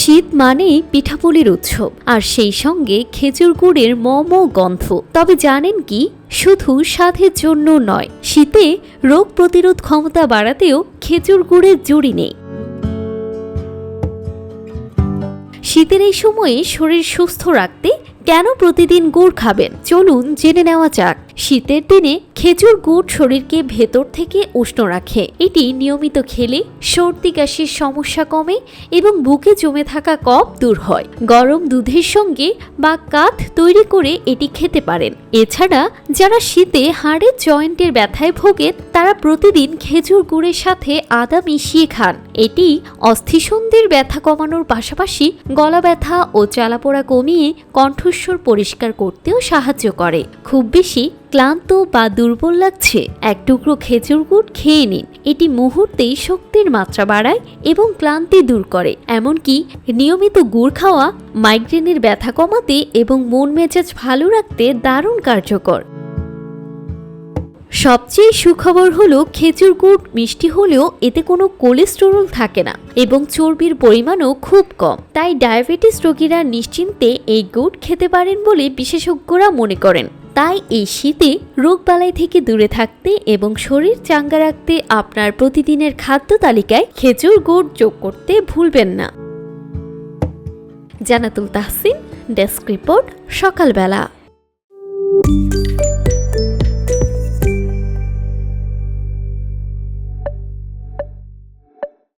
শীত মানেই পিঠাপুলির উৎসব, আর সেই সঙ্গে খেজুর গুড়ের মম গন্ধ। তবে জানেন কি, শুধু স্বাদের জন্য নয়, শীতে রোগ প্রতিরোধ ক্ষমতা বাড়াতেও খেজুর গুড়ের জুড়ি নেই। শীতের এই সময়ে শরীর সুস্থ রাখতে কেন প্রতিদিন গুড় খাবেন, চলুন জেনে নেওয়া যাক। শীতের দিনে খেজুর গুড় শরীরকে ভেতর থেকে উষ্ণ রাখে। এটি নিয়মিত খেলে সর্দি কাশির সমস্যা কমে এবং বুকে জমে থাকা কফ দূর হয়। গরম দুধের সঙ্গে বা কাথ তৈরি করে এটি খেতে পারেন। এছাড়া যারা শীতে হাড়ের জয়েন্টের ব্যথায় ভোগেন, তারা প্রতিদিন খেজুর গুড়ের সাথে আদা মিশিয়ে খান। এটি অস্থিসন্ধির ব্যথা কমানোর পাশাপাশি গলা ব্যথা ও জ্বালাপোড়া কমিয়ে কণ্ঠস্বর পরিষ্কার করতেও সাহায্য করে। খুব বেশি ক্লান্ত বা দুর্বল লাগছে, এক টুকরো খেজুর গুড় খেয়ে নিন। এটি মুহূর্তেই শক্তির মাত্রা বাড়ায় এবং ক্লান্তি দূর করে। এমনকি নিয়মিত গুড় খাওয়া মাইগ্রেনের ব্যথা কমাতে এবং মন মেজাজ ভালো রাখতে দারুণ কার্যকর। সবচেয়ে সুখবর হলো, খেজুর গুড় মিষ্টি হলেও এতে কোনো কোলেস্টেরল থাকে না এবং চর্বির পরিমাণও খুব কম। তাই ডায়াবেটিস রোগীরা নিশ্চিন্তে এই গুড় খেতে পারেন বলে বিশেষজ্ঞরা মনে করেন। তাই এই শীতে রোগবালাই থেকে দূরে থাকতে এবং শরীর চাঙ্গা রাখতে আপনার প্রতিদিনের খাদ্য তালিকায় খেজুর গুড় যোগ করতে ভুলবেন না। জান্নাতুল তাহসিন, ডেস্ক রিপোর্ট, সকালবেলা।